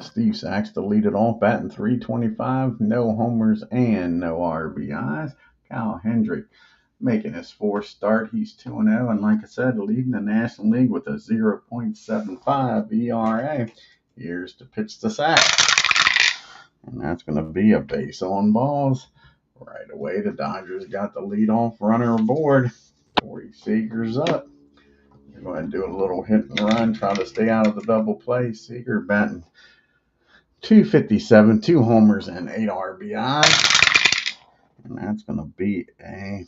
Steve Sachs to lead it off, batting .325, no homers and no RBIs. Kyle Hendricks making his fourth start. He's 2-0, and like I said, leading the National League with a 0.75 ERA. Here's to pitch to Sachs, and that's going to be a base on balls. Right away, the Dodgers got the leadoff runner aboard. Corey Seager's up. We're going to do a little hit and run, try to stay out of the double play. Seager batting .257, 2 homers and 8 RBIs. And that's going to be a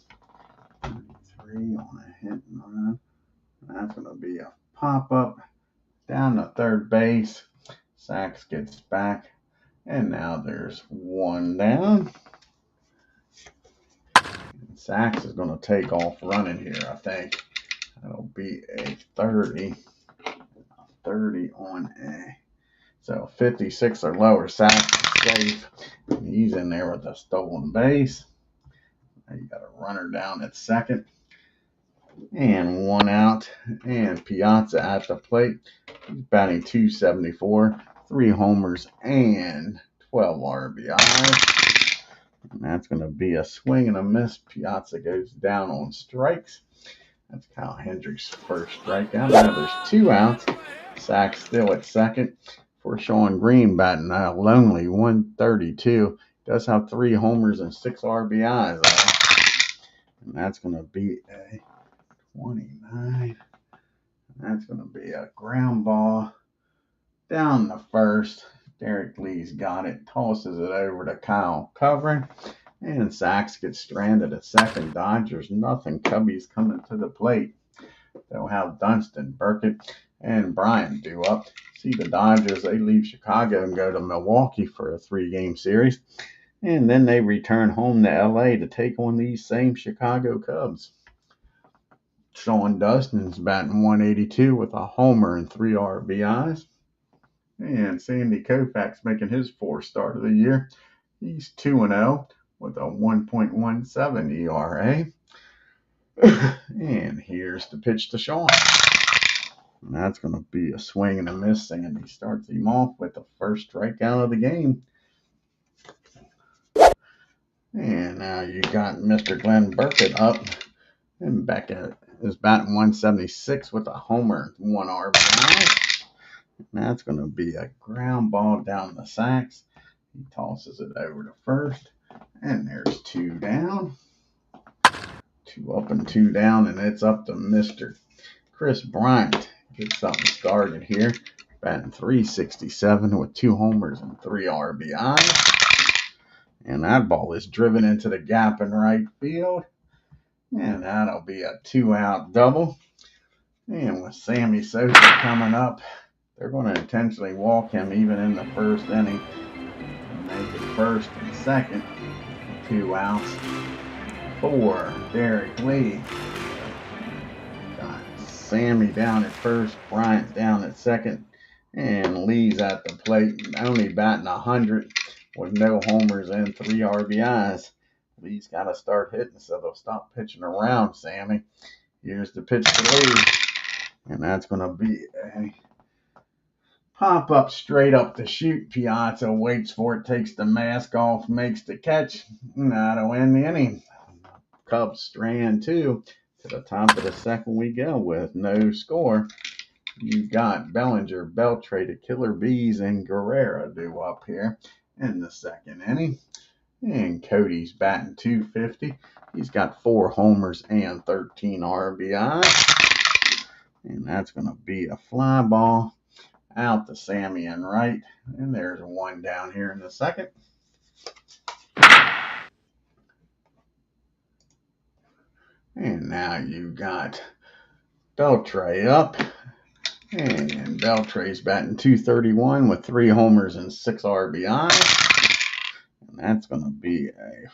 3 on a hit and run. That's going to be a pop-up down to third base. Sachs gets back, and now there's one down. And Sachs is going to take off running here, I think. That'll be a 30 on a. So 56 or lower. Sachs is safe. He's in there with a stolen base. Now you got a runner down at second. And one out. And Piazza at the plate. He's batting .274, 3 homers and 12 RBIs. And that's going to be a swing and a miss. Piazza goes down on strikes. That's Kyle Hendricks' first strikeout. Now there's 2 outs. Sachs still at second. For Sean Green batting lonely, 132. Does have 3 homers and 6 RBIs. And that's going to be a 29. That's going to be a ground ball down the first. Derek Lee's got it. Tosses it over to Kyle covering. And Sachs gets stranded at second. Dodgers nothing. Cubbies coming to the plate. They'll have Dunston, Burkett, and Bryant due up. See the Dodgers, they leave Chicago and go to Milwaukee for a 3-game series. And then they return home to LA to take on these same Chicago Cubs. Sean Dustin's batting .182 with a homer and 3 RBIs. And Sandy Koufax making his 4th start of the year. He's 2-0 with a 1.17 ERA. And here's the pitch to Sean. And that's going to be a swing and a miss. Sandy starts him off with the first strikeout of the game. And now you got Mr. Glenn Burkett up. And Beckett is batting .176 with a homer and 1 RBI. And that's going to be a ground ball down the Sachs. He tosses it over to first. And there's 2 down. 2 up and 2 down. And it's up to Mr. Chris Bryant. Get something started here. Batting .367 with 2 homers and 3 RBIs. And that ball is driven into the gap in right field. And that'll be a 2-out double. And with Sammy Sosa coming up, they're going to intentionally walk him even in the first inning. And make it first and second. 2 outs for Derek Lee. Got Sammy down at first, Bryant down at second, and Lee's at the plate, only batting 100 with no homers and 3 RBIs. Lee's got to start hitting, so they'll stop pitching around Sammy. Here's the pitch to Lee, and that's going to be a pop-up straight up the chute. Piazza waits for it, takes the mask off, makes the catch. That'll end the inning. Cubs strand 2. To the top of the second we go with no score. You got Bellinger, Beltre, the Killer Bees, and Guerrera due up here in the second inning. And Cody's batting .250. He's got 4 homers and 13 RBIs. And that's going to be a fly ball out to Sammy and right. And there's 1 down here in the second. And now you got Beltre up. And Beltre's batting .231 with 3 homers and 6 RBIs. And that's going to be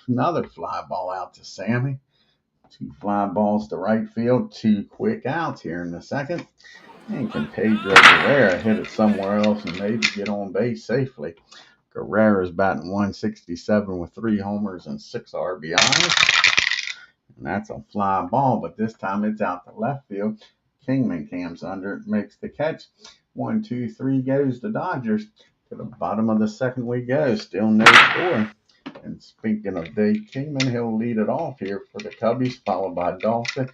another fly ball out to Sammy. 2 fly balls to right field. 2 quick outs here in the second. And can Pedro Guerrera hit it somewhere else and maybe get on base safely? Guerrera's batting .167 with 3 homers and 6 RBIs. And that's a fly ball, but this time it's out to left field. Kingman comes under it, makes the catch. 1, 2, 3 goes the Dodgers. To the bottom of the second we go. Still no score. And speaking of Dave Kingman, he'll lead it off here for the Cubbies, followed by Dawson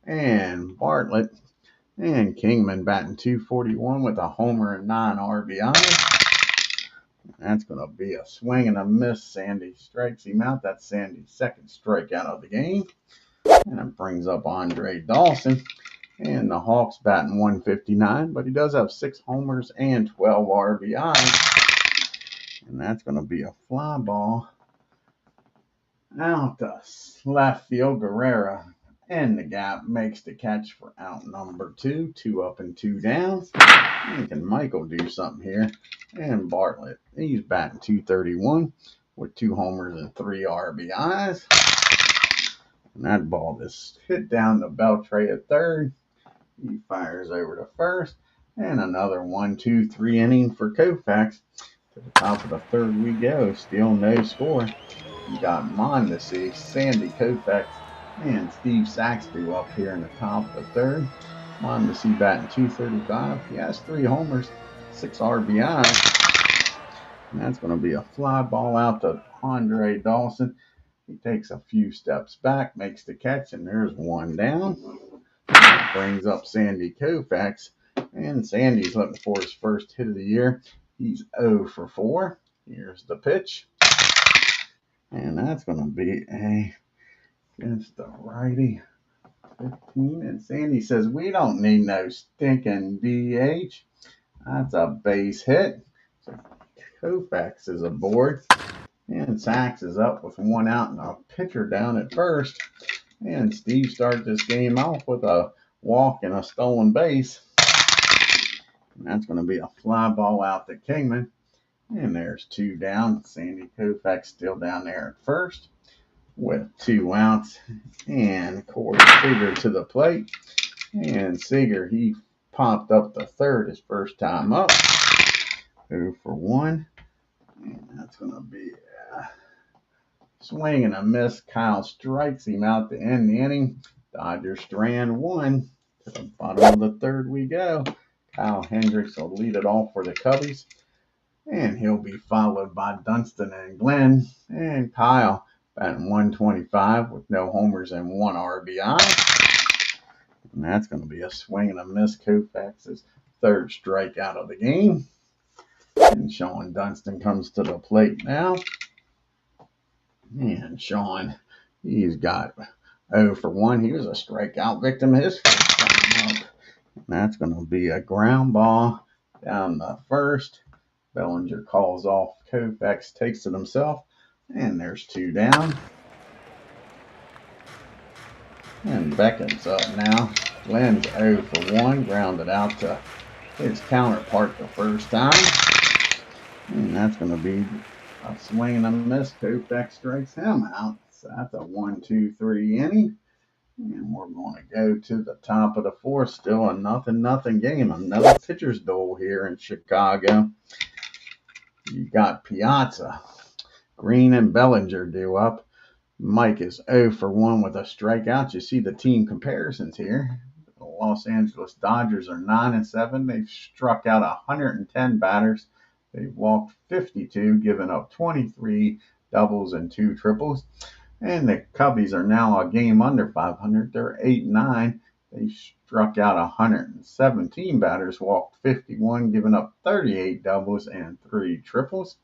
and Bartlett. And Kingman batting .241 with a homer and 9 RBIs. That's going to be a swing and a miss. Sandy strikes him out. That's Sandy's second strikeout of the game. And it brings up Andre Dawson. And the Hawks batting .159, but he does have 6 homers and 12 RBIs. And that's going to be a fly ball out to left field. Guerrera in the gap makes the catch for out number 2. 2 up and 2 down. And can Michael do something here? And Bartlett, he's batting .231 with 2 homers and 3 RBIs. And that ball is hit down the Beltray at third. He fires over to first. And another 1-2-3 inning for KOUFAX. To the top of the third we go. Still no score. You got Mondesi, Sandy KOUFAX, and Steve Saxby up here in the top of the third. Mondesi batting .235. He has 3 homers, 6 RBIs. And that's going to be a fly ball out to Andre Dawson. He takes a few steps back, makes the catch, and there's 1 down. That brings up Sandy KOUFAX. And Sandy's looking for his first hit of the year. He's 0 for 4. Here's the pitch. And that's going to be against the righty 15. And Sandy says, we don't need no stinking DH. That's a base hit. So KOUFAX is aboard. And Sachs is up with 1 out and a pitcher down at first. And Steve starts this game off with a walk and a stolen base. And that's going to be a fly ball out to Kingman. And there's 2 down. Sandy KOUFAX still down there at first with 2 outs. And Corey Seager to the plate. And Seager, he popped up the third his first time up. 0 for 1. And that's going to be a swing and a miss. Kyle strikes him out to end the inning. Dodgers strand 1. To the bottom of the third we go. Kyle Hendricks will lead it off for the Cubbies. And he'll be followed by Dunston and Glenn. And Kyle batting .125 with no homers and 1 RBI. And that's going to be a swing and a miss. KOUFAX's third strikeout of the game. And Sean Dunston comes to the plate now. And Sean, he's got 0 for 1. He was a strikeout victim his first time up. And that's going to be a ground ball down the first. Bellinger calls off. KOUFAX takes it himself. And there's 2 down. And Beckett's up now. Glenn's 0 for 1. Grounded out to his counterpart the first time. And that's going to be a swing and a miss. KOUFAX strikes him out. So that's a 1-2-3 inning. And we're going to go to the top of the fourth. Still a 0-0 game. Another pitcher's duel here in Chicago. You got Piazza, Green, and Bellinger due up. Mike is 0 for 1 with a strikeout. You see the team comparisons here. The Los Angeles Dodgers are 9-7. They've struck out 110 batters. They've walked 52, given up 23 doubles and 2 triples. And the Cubbies are now a game under 500. They're 8-9. They struck out 117 batters, walked 51, giving up 38 doubles and 3 triples.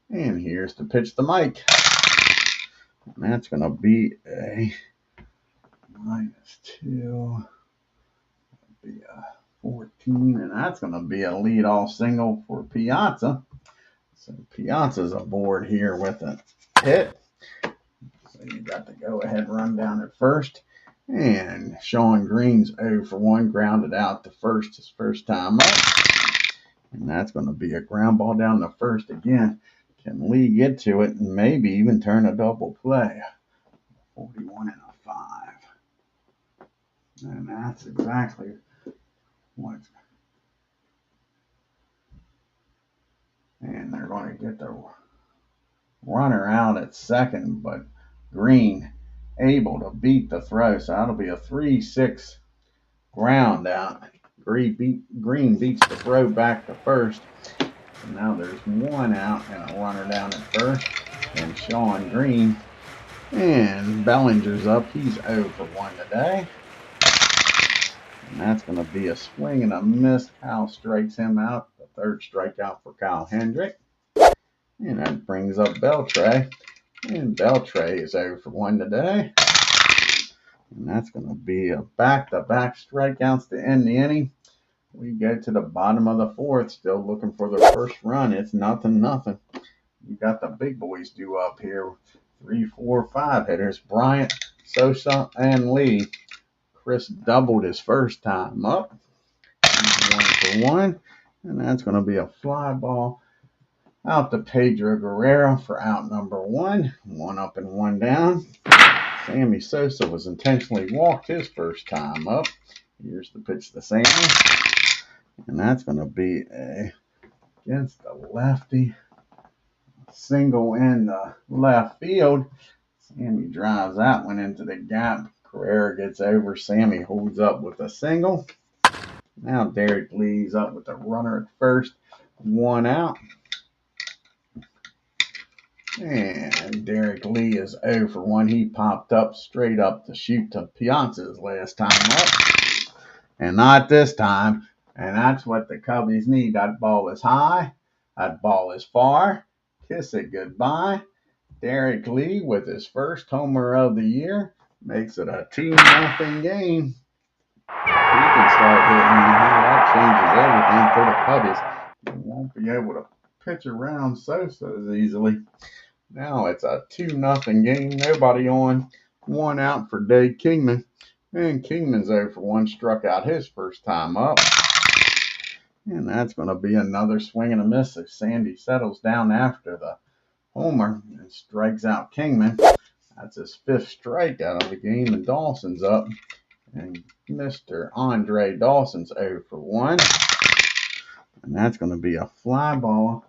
And here's the pitch to Mike. And that's going to be a -2. Be a 14, and that's going to be a leadoff single for Piazza. So Piazza's aboard here with a hit. So you got the go-ahead run down at first. And Sean Green's 0 for 1, grounded out to first his first time up. And that's going to be a ground ball down to first again. Can Lee get to it and maybe even turn a double play? 41 and a 5. And that's exactly what's. And they're going to get the runner out at second, but Green able to beat the throw. So that'll be a 3-6 ground out. Green beats the throw back to first. So now there's one out and a runner down at first. And Sean Green. And Bellinger's up. He's 0 for 1 today. And that's going to be a swing and a miss. Kyle strikes him out. The third strikeout for Kyle Hendrick. And that brings up Beltray. And Beltray is 0 for 1 today. And that's going to be a back-to-back strikeouts to end the inning. We go to the bottom of the fourth, still looking for the first run. It's 0-0. You got the big boys due up here. 3, 4, 5 hitters. Bryant, Sosa, and Lee. Chris doubled his first time up. He's 1 for 1. And that's going to be a fly ball out to Pedro Guerrero for out number 1. 1 up and 1 down. Sammy Sosa was intentionally walked his first time up. Here's the pitch to Sammy. And that's going to be against the lefty. Single in the left field. Sammy drives that one into the gap. Carrera gets over. Sammy holds up with a single. Now Derek Lee's up with a runner at first. 1 out. And Derek Lee is 0 for 1. He popped up straight up to shoot to Piazza's last time up. And not this time. And that's what the Cubbies need. That ball is high. That ball is far. Kiss it goodbye. Derek Lee with his first homer of the year makes it a 2-0 game. He can start hitting now. That changes everything for the Cubbies. They won't be able to pitch around Sosa as easily. Now it's a 2-0 game. Nobody on. 1 out for Dave Kingman. And Kingman's 0 for 1. Struck out his first time up. And that's going to be another swing and a miss if Sandy settles down after the homer and strikes out Kingman. That's his 5th strikeout of the game. And Dawson's up. And Mr. Andre Dawson's 0 for 1. And that's going to be a fly ball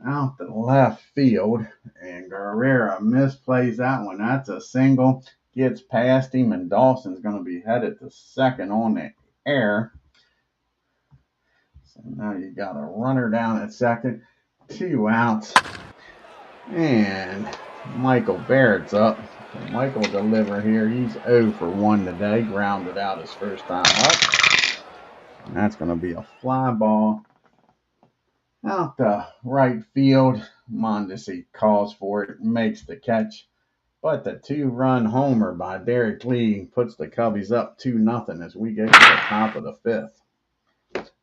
out the left field. And Guerrero misplays that one. That's a single. Gets past him. And Dawson's going to be headed to second on the air. So now you got a runner down at second. 2 outs. And Michael Barrett's up. So Michael will deliver here. He's 0 for 1 today. Grounded out his first time up. And that's going to be a fly ball out the right field. Mondesi calls for it. Makes the catch. But the 2-run homer by Derek Lee puts the Cubbies up 2-0 as we get to the top of the 5th.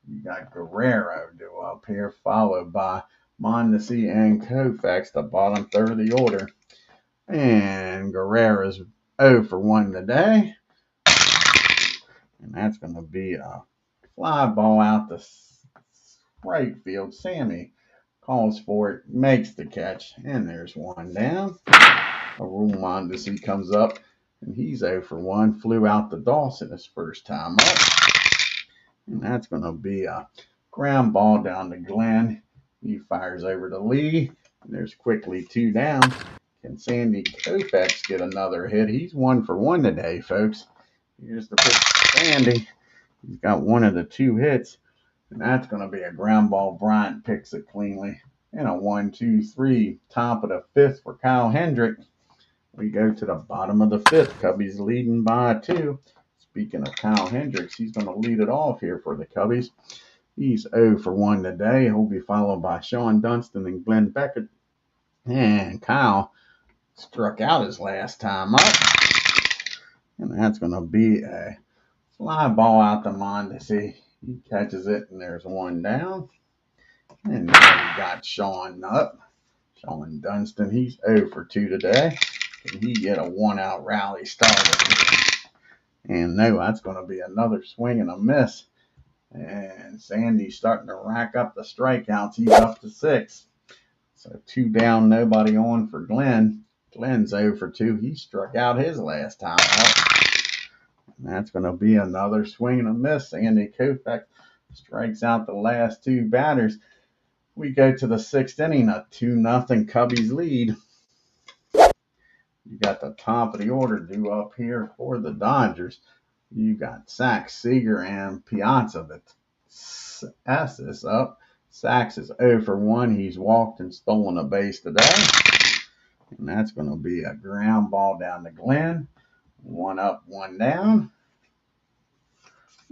You got Guerrero due up here, followed by Mondesi and KOUFAX, the bottom third of the order. And Guerrero's 0 for 1 today. And that's going to be a fly ball out the right field. Sammy calls for it, makes the catch, and there's 1 down. Arul Mondesi comes up, and he's 0 for 1. Flew out to Dawson his first time up. And that's going to be a ground ball down to Glenn. He fires over to Lee. And there's quickly 2 down. Can Sandy KOUFAX get another hit? He's 1 for 1 today, folks. Here's the pitch to Sandy. He's got 1 of the 2 hits. And that's going to be a ground ball. Bryant picks it cleanly. And a 1-2-3. Top of the 5th for Kyle Hendrick. We go to the bottom of the 5th. Cubbies leading by 2. Speaking of Kyle Hendricks, he's going to lead it off here for the Cubbies. He's 0 for 1 today. He'll be followed by Sean Dunston and Glenn Beckett. And Kyle struck out his last time up. And that's going to be a fly ball out to Mondesi. He catches it, and there's 1 down. And now we got Sean up. Sean Dunston, he's 0 for 2 today. Can he get a 1-out rally started? And no, that's going to be another swing and a miss. And Sandy's starting to rack up the strikeouts. He's up to 6. So 2 down, nobody on for Glenn. Glenn's 0 for 2. He struck out his last time up. And that's going to be another swing and a miss. Sandy KOUFAX strikes out the last 2 batters. We go to the 6th inning, a 2-0 Cubbies lead. You got the top of the order due up here for the Dodgers. You got Sack, Seager, and Piazza. The S is up. Sachs is 0 for 1. He's walked and stolen a base today. And that's going to be a ground ball down to Glenn. 1 up, 1 down.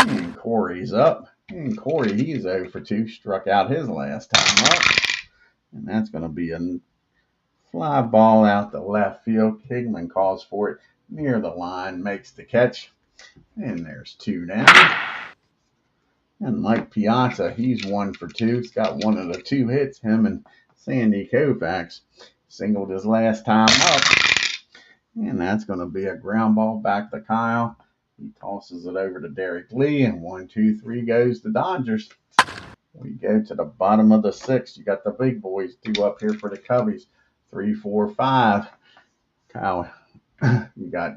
And Corey's up. And Corey, he's 0 for 2. Struck out his last time up. And that's going to be a fly ball out the left field. Kingman calls for it near the line, makes the catch. And there's 2 down. And Mike Piazza, he's 1 for 2. He's got one of the 2 hits. Him and Sandy KOUFAX singled his last time up. And that's going to be a ground ball back to Kyle. He tosses it over to Derek Lee. And 1, 2, 3 goes the Dodgers. We go to the bottom of the 6th. You got the big boys due up here for the Cubbies. 3, 4, 5. Kyle, you got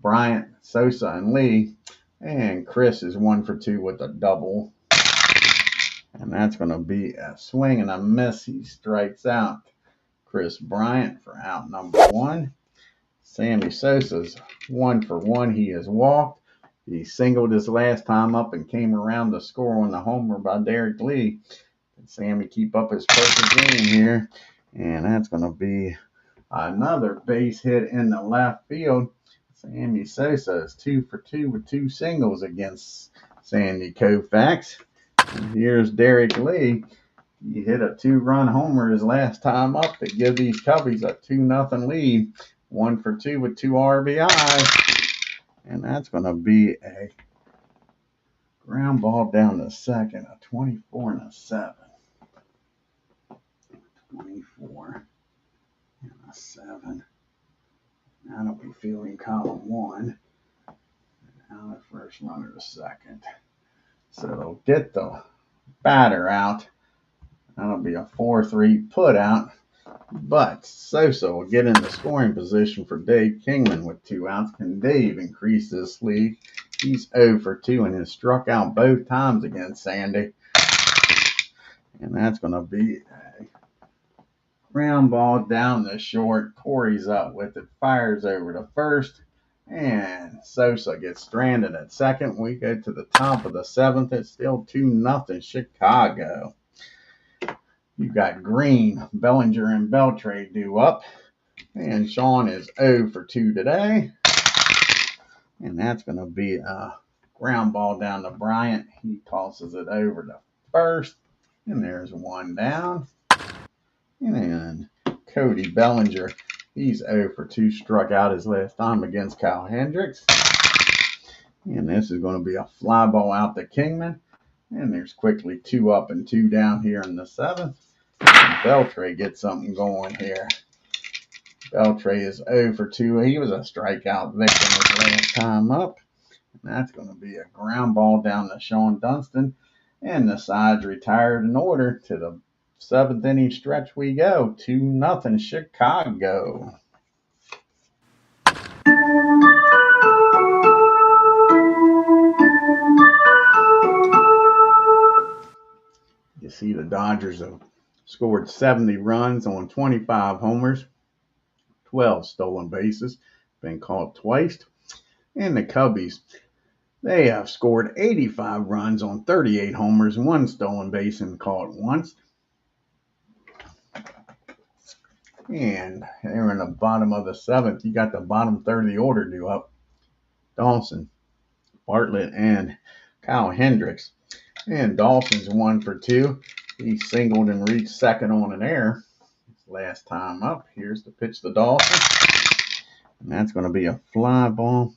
Bryant, Sosa, and Lee. And Chris is 1 for 2 with a double. And that's going to be a swing and a miss. He strikes out Chris Bryant for out number 1. Sammy Sosa's 1 for 1. He has walked. He singled his last time up and came around to score on the homer by Derek Lee. Can Sammy keep up his perfect game here? And that's going to be another base hit in the left field. Sammy Sosa is 2 for 2 with 2 singles against Sandy KOUFAX. And here's Derek Lee. He hit a 2-run homer his last time up to give these Cubbies a 2-0 lead. 1 for 2 with 2 RBIs. And that's going to be a ground ball down to second, a 24 and a 7. 24 and a 7. That'll be fielding column 1. Now the first runner to second. So they'll get the batter out. That'll be a 4-3 put out. But Sosa will get into scoring position for Dave Kingman with 2 outs. Can Dave increase this lead? He's 0 for 2 and has struck out both times against Sandy. And that's going to be a ground ball down the short. Corey's up with it. Fires over to first. And Sosa gets stranded at second. We go to the top of the 7th. It's still 2-0 Chicago. You got Green, Bellinger, and Beltre due up. And Sean is 0 for 2 today. And that's going to be a ground ball down to Bryant. He tosses it over to first. And there's 1 down. And Cody Bellinger, he's 0 for 2. Struck out his last time against Kyle Hendricks. And this is going to be a fly ball out to Kingman. And there's quickly 2 up and 2 down here in the 7th. Beltre gets something going here. Beltre is 0 for 2. He was a strikeout victim his last time up. And that's going to be a ground ball down to Sean Dunston. And the side's retired in order. To the 7th inning stretch we go. 2-0 Chicago. You see the Dodgers have scored 70 runs on 25 homers, 12 stolen bases, been caught twice. And the Cubbies, they have scored 85 runs on 38 homers, 1 stolen base, and caught once. And they're in the bottom of the 7th. You got the bottom third of the order due up. Dawson, Bartlett, and Kyle Hendricks. And Dawson's 1 for 2. He singled and reached second on an error. Last time up. Here's the pitch to Dawson. And that's going to be a fly ball.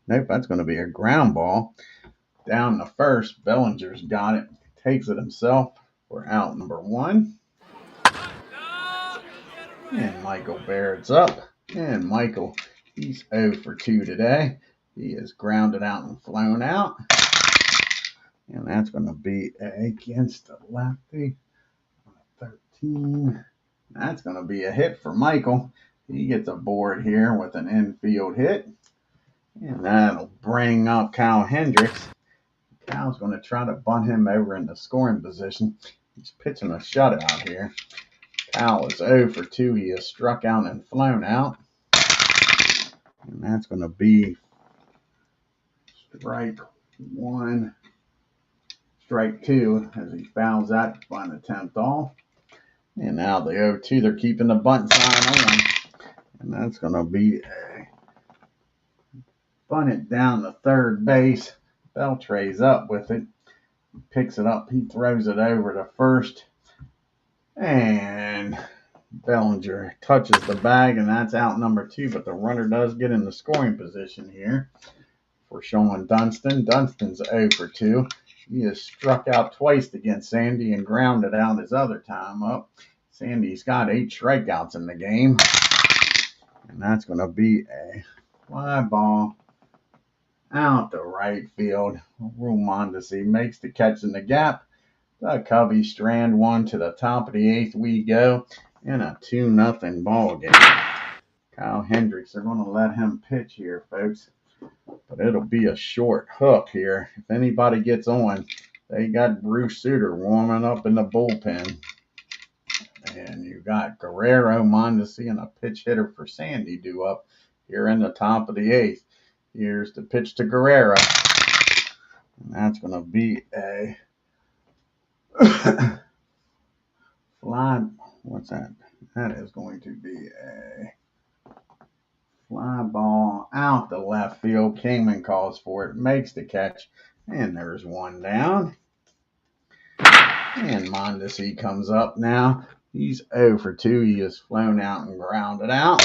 Nope, that's going to be a ground ball. Down the first. Bellinger's got it. Takes it himself for out number 1. And Michael Baird's up. And Michael, he's 0 for 2 today. He is grounded out and flown out. And that's going to be against the lefty. 13. That's going to be a hit for Michael. He gets a board here with an infield hit. And that'll bring up Kyle Hendricks. Kyle's going to try to bunt him over in the scoring position. He's pitching a shutout here. Kyle is 0 for 2. He has struck out and flown out. And that's going to be strike 1. strike 2 as he fouls that bunt attempt off. And now the 0-2, they're keeping the bunt sign on. And that's going to be a bunt it down to third base. Beltre's up with it. Picks it up. He throws it over to first. And Bellinger touches the bag, and that's out number 2. But the runner does get in the scoring position here for Sean Dunston. Dunston's 0 for 2. He has struck out twice against Sandy and grounded out his other time up. Sandy's got 8 strikeouts in the game. And that's going to be a fly ball out to right field. Mondesi makes the catch in the gap. The Cubbies strand one to the top of the 8th. We go in a 2-0 ball game. Kyle Hendricks, they're going to let him pitch here, folks. But it'll be a short hook here. If anybody gets on, they got Bruce Sutter warming up in the bullpen. And you got Guerrero, Mondesi, and a pitch hitter for Sandy due up here in the top of the 8th. Here's the pitch to Guerrero. And that's going to be a fly. What's that? That is going to be a fly ball out the left field. Kingman calls for it, makes the catch, and there's one down. And Mondesi comes up now. He's 0 for 2. He is flown out and grounded out.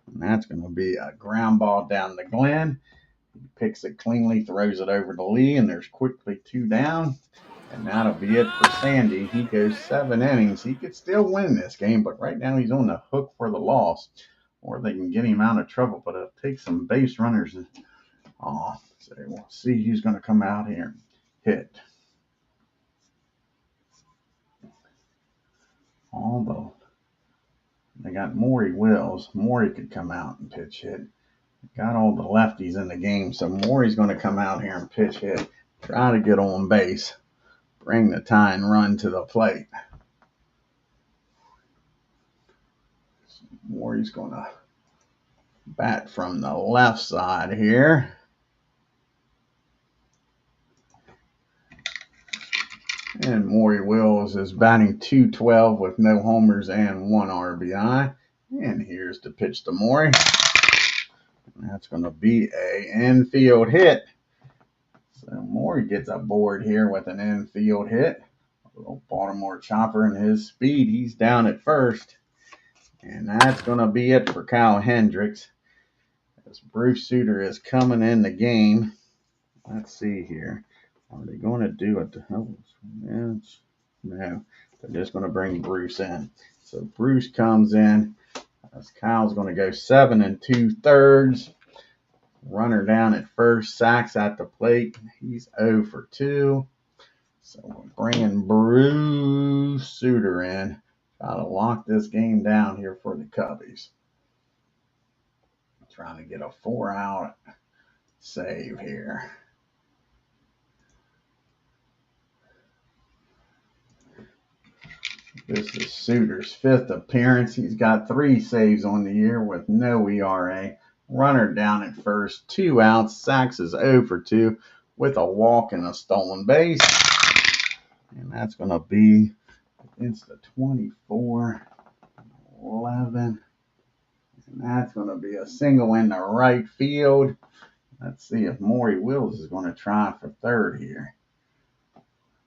And that's going to be a ground ball down to Glenn. He picks it cleanly, throws it over to Lee, and there's quickly 2 down. And that'll be it for Sandy. He goes 7 innings. He could still win this game, but right now he's on the hook for the loss. Or they can get him out of trouble, but it'll take some base runners off. So we'll see who's going to come out here and hit. Although they got Maury Wills. Maury could come out and pitch hit. Got all the lefties in the game, so Maury's going to come out here and pitch hit. Try to get on base. Bring the tying run to the plate. Maury's going to bat from the left side here. And Maury Wills is batting .212 with no homers and 1 RBI. And here's the pitch to Maury. And that's going to be an infield hit. So Maury gets a board here with an infield hit. A little Baltimore chopper and his speed. He's down at first. And that's going to be it for Kyle Hendricks. As Bruce Sutter is coming in the game. Let's see here. Are they going to do it? Oh, no, they're just going to bring Bruce in. So Bruce comes in. As Kyle's going to go 7 2/3. Runner down at first. Sacks at the plate. He's 0 for 2. So we're bringing Bruce Sutter in. Try to lock this game down here for the Cubbies. Trying to get a 4-out save here. This is Sutter's 5th appearance. He's got 3 saves on the year with no ERA. Runner down at first, 2 outs. Sacks is 0 for 2 with a walk and a stolen base. And that's going to be against the 24-11. And that's going to be a single in the right field. Let's see if Maury Wills is going to try for third here.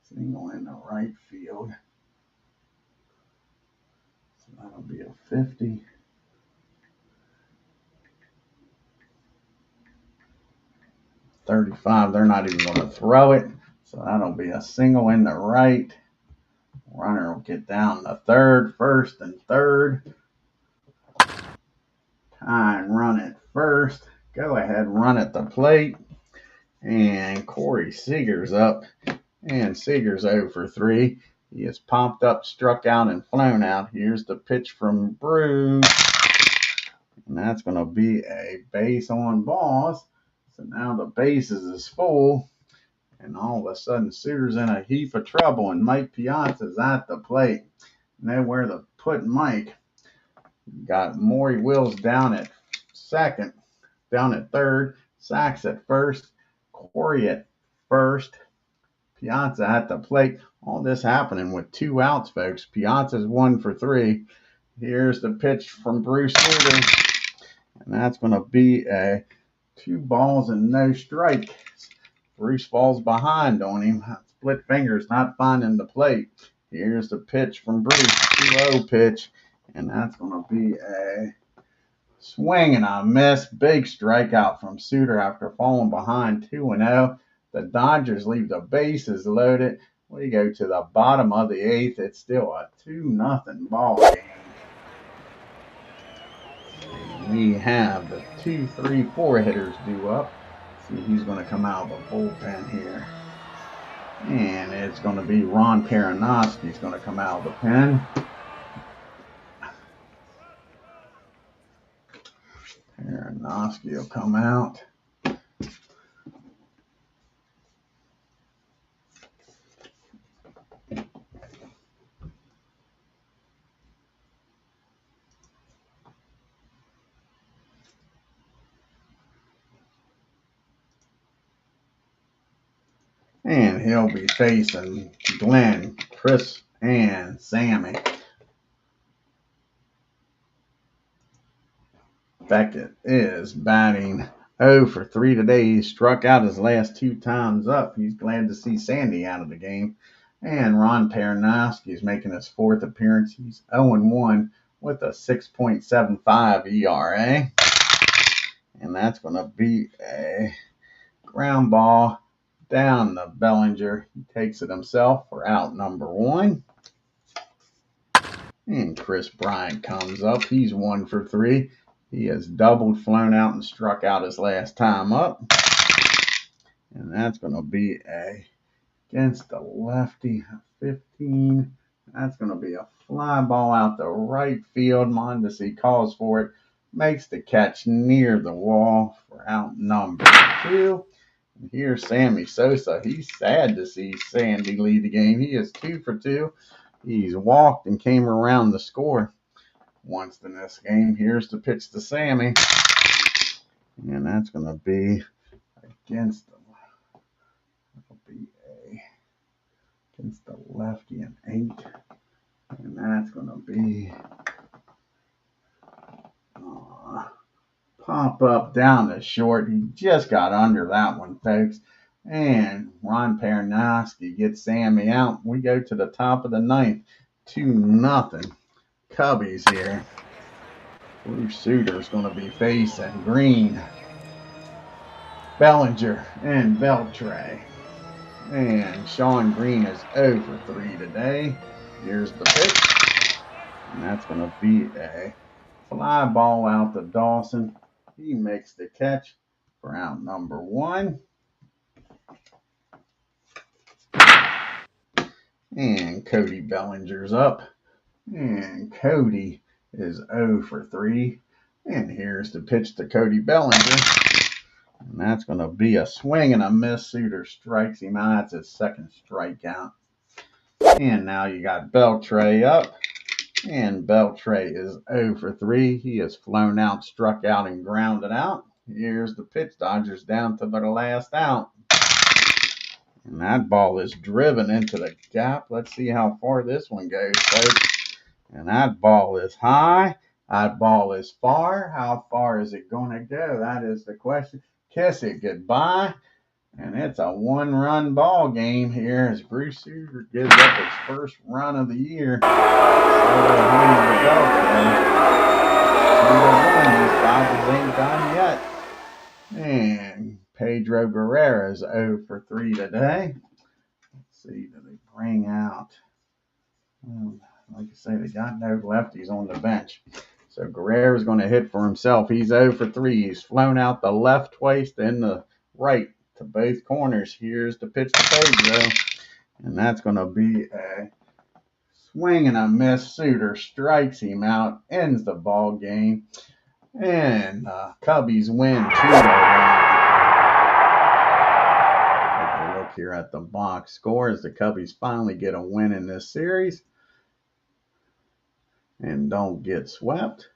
Single in the right field. That'll be a 50. .35. They're not even going to throw it. So that'll be a single in the right. Runner will get down to third, first, and third. Time run at first. Go ahead, run at the plate. And Corey Seager's up. And Seager's 0 for 3. He is popped up, struck out, and flown out. Here's the pitch from Bruce. And that's going to be a base on balls. So now the bases is full. And all of a sudden, Sutter's in a heap of trouble. And Mike Piazza's at the plate. Nowhere to put Mike. Got Maury Wills down at second. Down at third. Sacks at first. Corey at first. Piazza at the plate. All this happening with 2 outs, folks. Piazza's 1 for 3. Here's the pitch from Bruce Suter, and that's going to be a 2 balls and no strike. Bruce falls behind on him. Split fingers, not finding the plate. Here's the pitch from Bruce. 2-0 pitch, and that's going to be a swing and a miss. Big strikeout from Suter after falling behind 2-0. The Dodgers leave the bases loaded. We go to the bottom of the 8th. It's still a 2-0 ball game. We have the 2, 3, 4 hitters due up. See who's going to come out of the bullpen here. And it's going to be Ron Peronowski's going to come out of the pen. Peronowski will come out. And he'll be facing Glenn, Chris, and Sammy. Beckett is batting 0 for 3 today. He struck out his last 2 times up. He's glad to see Sandy out of the game. And Ron Peronowski is making his 4th appearance. He's 0-1 with a 6.75 ERA. And that's going to be a ground ball down to Bellinger. He takes it himself for out number 1. And Chris Bryant comes up. He's 1 for 3. He has doubled, flown out, and struck out his last time up. And that's going to be against the lefty, 15. That's going to be a fly ball out the right field. Mondesi calls for it. Makes the catch near the wall for out number 2. And here's Sammy Sosa. He's sad to see Sandy lead the game. He is 2 for 2. He's walked and came around the score once in this game. Here's the pitch to Sammy. And that's going to be against the lefty in 8. And that's going to be pop up down the short. He just got under that one, folks. And Ron Peronowski gets Sammy out. We go to the top of the 9th. 2-0 Cubbies here. Bruce Suter's going to be facing Green, Bellinger, and Beltre. And Sean Green is 0 for 3 today. Here's the pitch. And that's going to be a fly ball out to Dawson. He makes the catch for out number 1. And Cody Bellinger's up. And Cody is 0 for 3. And here's the pitch to Cody Bellinger. And that's going to be a swing and a miss. Suter strikes him out. That's his 2nd strikeout. And now you got Beltre up. And Beltre is 0 for 3. He has flown out, struck out, and grounded out. Here's the pitch. Dodgers down to their last out. And that ball is driven into the gap. Let's see how far this one goes, folks. And that ball is high. That ball is far. How far is it going to go? That is the question. Kiss it goodbye. And it's a 1-run ball game here as Bruce Suter gives up his first run of the year. So Dodgers ain't done yet. And Pedro Guerrero is 0 for 3 today. Let's see, do they bring out? Like I say, they got no lefties on the bench. So Guerrero's going to hit for himself. He's 0 for 3. He's flown out the left twice, then the right to both corners. Here's the pitch to Pedro. And that's going to be a swing and a miss. Suter strikes him out, ends the ball game. And Cubbies win 2-1. Take a look here at the box score as the Cubbies finally get a win in this series and don't get swept.